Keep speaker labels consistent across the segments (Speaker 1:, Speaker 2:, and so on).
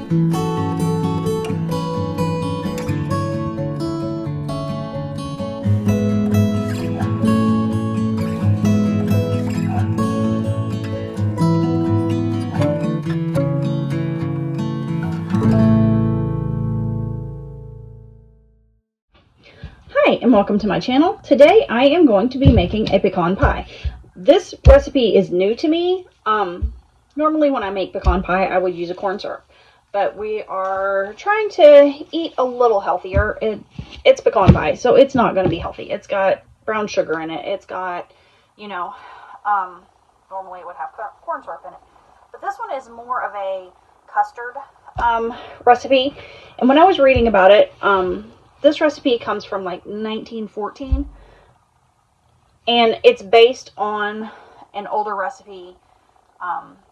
Speaker 1: Hi, and welcome to my channel. Today I am going to be making a pecan pie. This recipe is new to me. Normally when I make pecan pie I would use a corn syrup, but we are trying to eat a little healthier. It's pecan pie, so it's not going to be healthy. It's got brown sugar in it. It's got, normally it would have corn syrup in it. But this one is more of a custard recipe. And when I was reading about it, this recipe comes from like 1914, and it's based on an older recipe,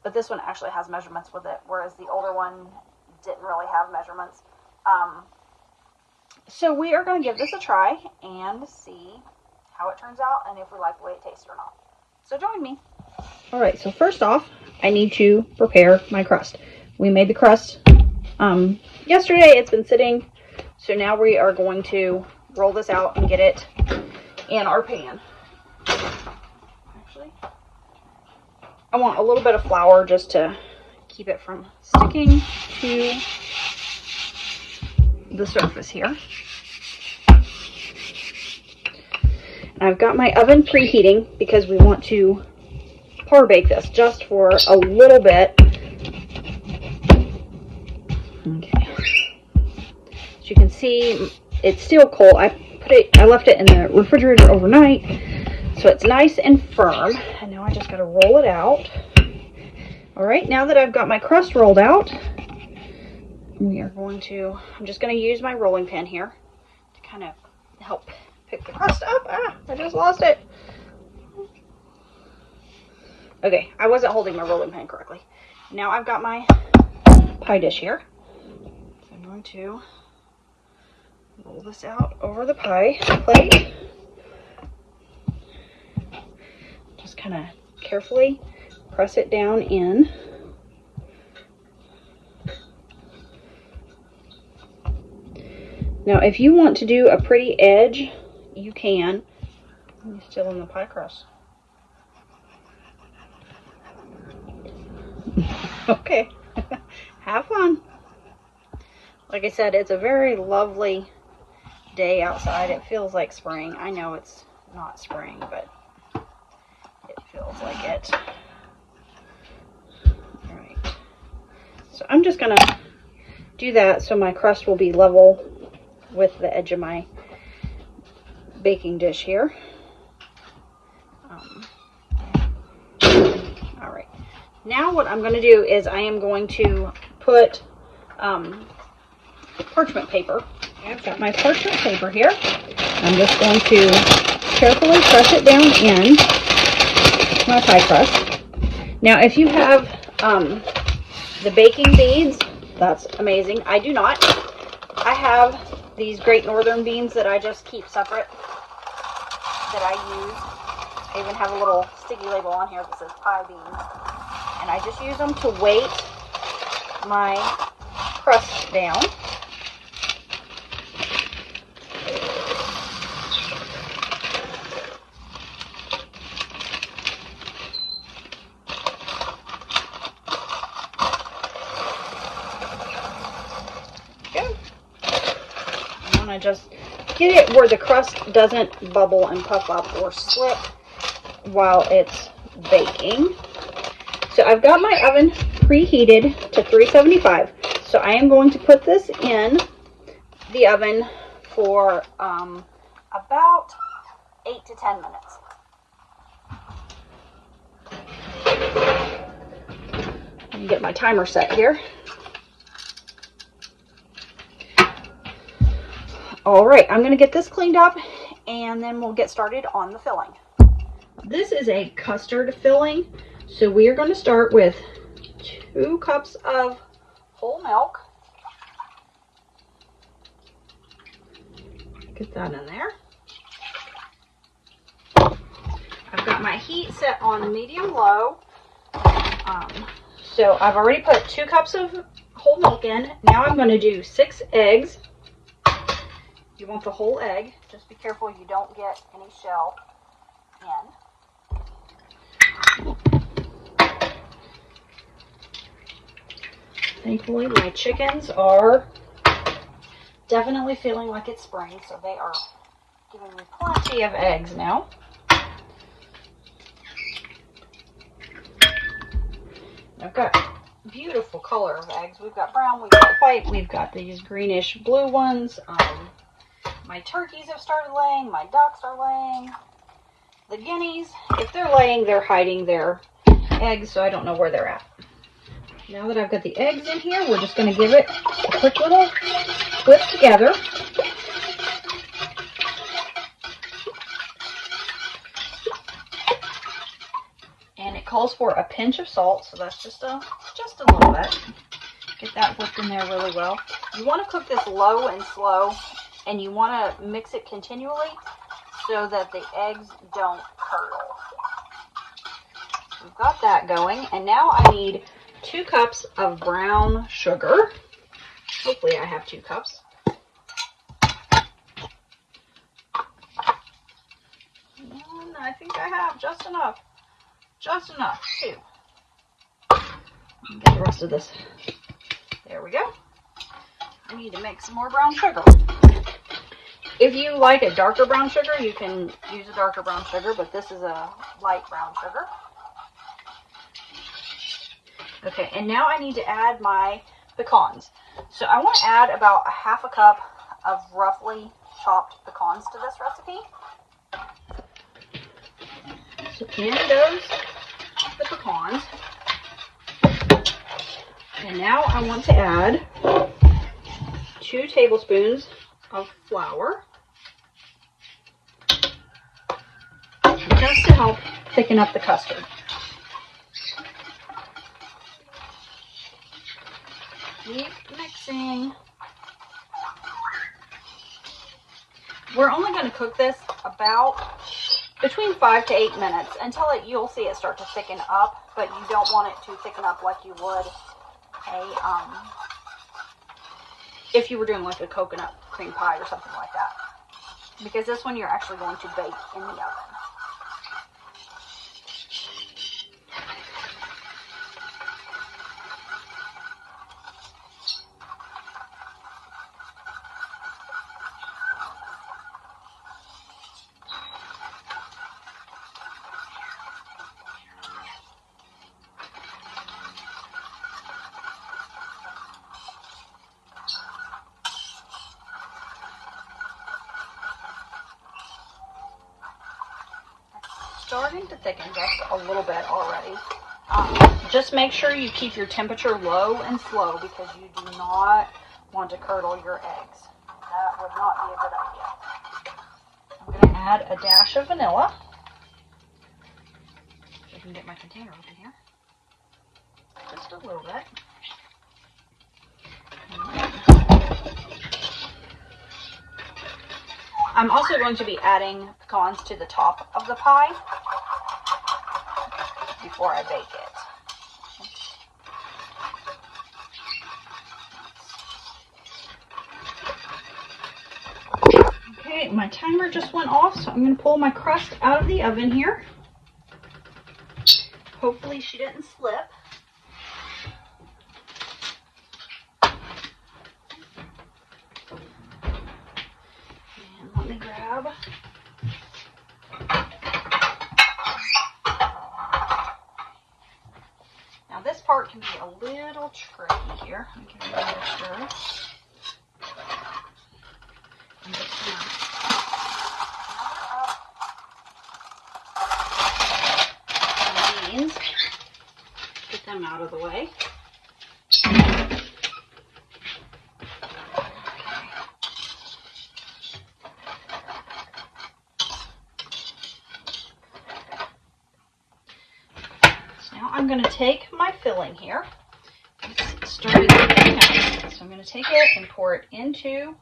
Speaker 1: but this one actually has measurements with it, whereas the older one didn't really have measurements. So we are going to give this a try and see how it turns out and if we like the way it tastes or not. So join me. Alright, so first off, I need to prepare my crust. We made the crust yesterday. It's been sitting. So now we are going to roll this out and get it in our pan. Actually, I want a little bit of flour just to keep it from sticking to the surface here. And I've got my oven preheating because we want to par bake this just for a little bit. Okay. You can see it's still cold. I left it in the refrigerator overnight, so it's nice and firm. And now I just got to roll it out. All right, now that I've got my crust rolled out, I'm just going to use my rolling pin here to kind of help pick the crust up. I just lost it. Okay, I wasn't holding my rolling pin correctly. Now I've got my pie dish here. So I'm going to roll this out over the pie plate. Just kind of carefully press it down in. Now, if you want to do a pretty edge, you can. I'm still in the pie crust. Okay, have fun. Like I said, it's a very lovely day outside. It feels like spring. I know it's not spring, but it feels like it. All right. So I'm just going to do that so my crust will be level with the edge of my baking dish here. All right. Now what I'm going to do is I am going to put parchment paper. I've got my parchment paper here. I'm just going to carefully press it down in my pie crust. Now, if you have the baking beads, that's amazing. I do not. I have these Great Northern beans that I just keep separate that I use. I even have a little sticky label on here that says pie beans. And I just use them to weight my crust down. I just get it where the crust doesn't bubble and puff up or slip while it's baking. So I've got my oven preheated to 375. So I am going to put this in the oven for about 8 to 10 minutes. Let me get my timer set here. All right, I'm going to get this cleaned up and then we'll get started on the filling. This is a custard filling, so we are going to start with 2 cups of whole milk. Get that in there. I've got my heat set on medium-low. So I've already put 2 cups of whole milk in. Now I'm going to do 6 eggs. You want the whole egg. Just be careful you don't get any shell in. Thankfully, my chickens are definitely feeling like it's spring, so they are giving me plenty of eggs now. I've got beautiful color of eggs. We've got brown, we've got white, we've got these greenish blue ones. My turkeys have started laying, my ducks are laying. The guineas, if they're laying, they're hiding their eggs, so I don't know where they're at. Now that I've got the eggs in here, we're just going to give it a quick little whip together. And it calls for a pinch of salt, so that's just a little bit. Get that whipped in there really well. You want to cook this low and slow, and you want to mix it continually so that the eggs don't curdle. We've got that going, and now I need 2 cups of brown sugar. Hopefully I have 2 cups. And I think I have just enough. Just enough, 2. Get the rest of this. There we go. I need to make some more brown sugar. If you like a darker brown sugar, you can use a darker brown sugar, but this is a light brown sugar. Okay, and now I need to add my pecans. So I want to add about 1/2 cup of roughly chopped pecans to this recipe. So in goes the pecans. And now I want to add 2 tablespoons of flour, just to help thicken up the custard. Keep mixing. We're only going to cook this about between 5 to 8 minutes until you'll see it start to thicken up, but you don't want it to thicken up like you would if you were doing like a coconut cream pie or something like that, because this one you're actually going to bake in the oven. Starting to thicken just a little bit already. Just make sure you keep your temperature low and slow, because you do not want to curdle your eggs. That would not be a good idea. I'm going to add a dash of vanilla. If I can get my container open here. Just a little bit. I'm also going to be adding pecans to the top of the pie before I bake it. Okay, my timer just went off, so I'm going to pull my crust out of the oven here. Hopefully she didn't slip. And let me grab this part can be a little tricky here. I'm giving it a stir. I'm just going to cover up my beans, get them out of the way. I'm going to take my filling here. It's starting to thicken up. So I'm going to take it and pour it into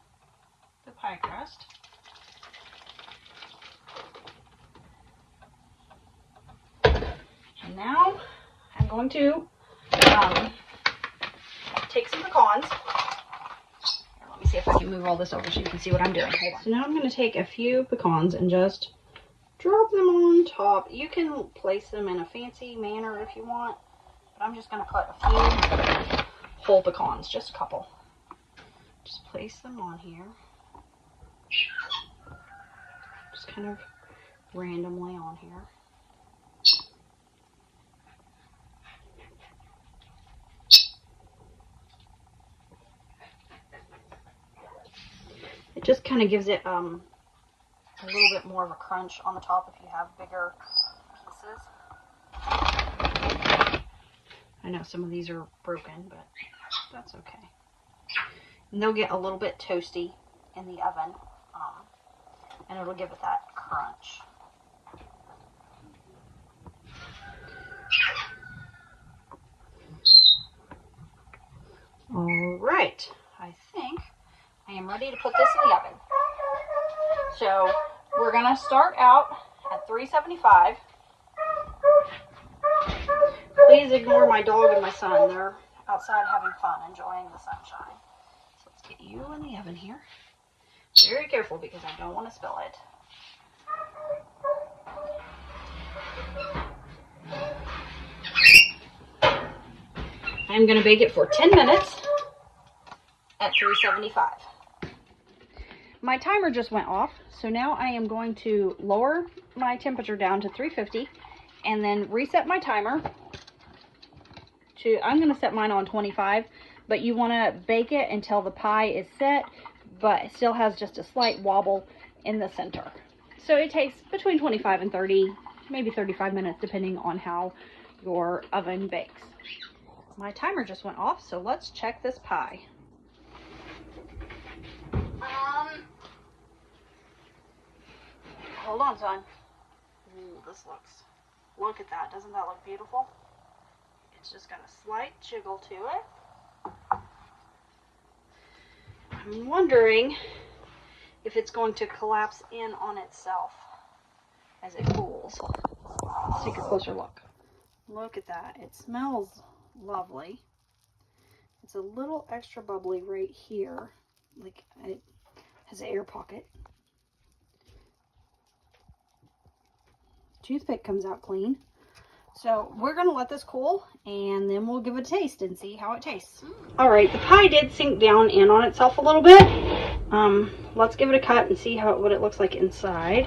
Speaker 1: the pie crust. And now I'm going to take some pecans. Let me see if I can move all this over so you can see what I'm doing. Hold on. So now I'm going to take a few pecans and just drop them on top. You can place them in a fancy manner if you want, but I'm just going to put a few whole pecans, just a couple. Just place them on here. Just kind of randomly on here. It just kind of gives it a little bit more of a crunch on the top if you have bigger pieces. I know some of these are broken, but that's okay. And they'll get a little bit toasty in the oven, and it'll give it that crunch. All right, I think I am ready to put this in the oven. So we're gonna start out at 375. Please ignore my dog and my son. They're outside having fun, enjoying the sunshine. So let's get you in the oven here. Very careful because I don't want to spill it. I'm going to bake it for 10 minutes at 375. My timer just went off, so now I am going to lower my temperature down to 350 and then reset my timer to, I'm going to set mine on 25, but you want to bake it until the pie is set, but it still has just a slight wobble in the center. So it takes between 25 and 30, maybe 35 minutes, depending on how your oven bakes. My timer just went off, so let's check this pie. Hold on, son. Ooh, look at that. Doesn't that look beautiful? It's just got a slight jiggle to it. I'm wondering if it's going to collapse in on itself as it cools. Let's take a closer look. Look at that. It smells lovely. It's a little extra bubbly right here. Like it has an air pocket. Toothpick comes out clean. So we're going to let this cool and then we'll give it a taste and see how it tastes. Alright, the pie did sink down in on itself a little bit. Let's give it a cut and see what it looks like inside.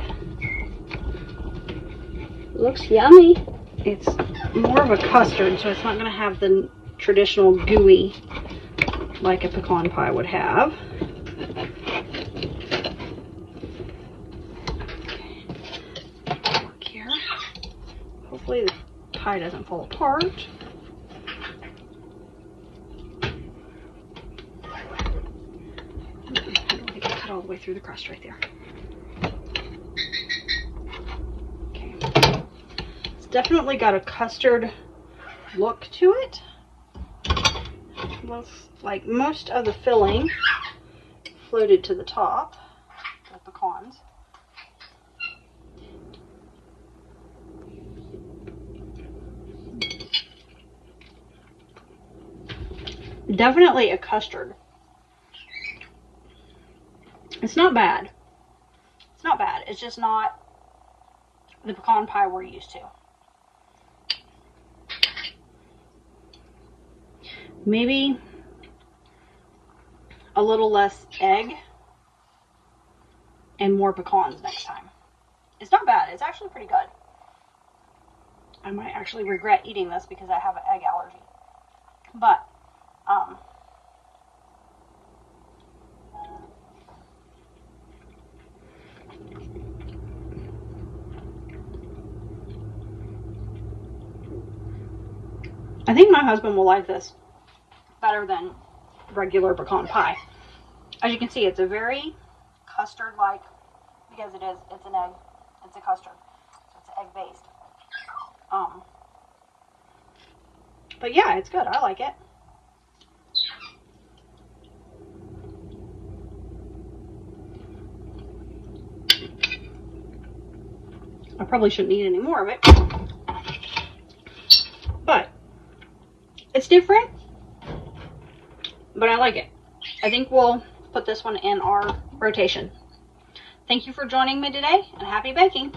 Speaker 2: Looks yummy.
Speaker 1: It's more of a custard, so it's not going to have the traditional gooey like a pecan pie would have. Look here. Hopefully the pie doesn't fall apart. I don't think I cut all the way through the crust right there. Okay. It's definitely got a custard look to it. Looks like most of the filling floated to the top, the pecans. Definitely a custard. It's not bad. It's not bad. It's just not the pecan pie we're used to. Maybe a little less egg and more pecans next time. It's not bad. It's actually pretty good. I might actually regret eating this because I have an egg allergy. But, I think my husband will like this better than regular pecan pie. As you can see, it's a very custard-like, because it's an egg, it's a custard, so it's egg-based. But yeah, it's good. I like it. I probably shouldn't eat any more of it, but it's different. but I like it. I think we'll put this one in our rotation. Thank you for joining me today, and happy baking.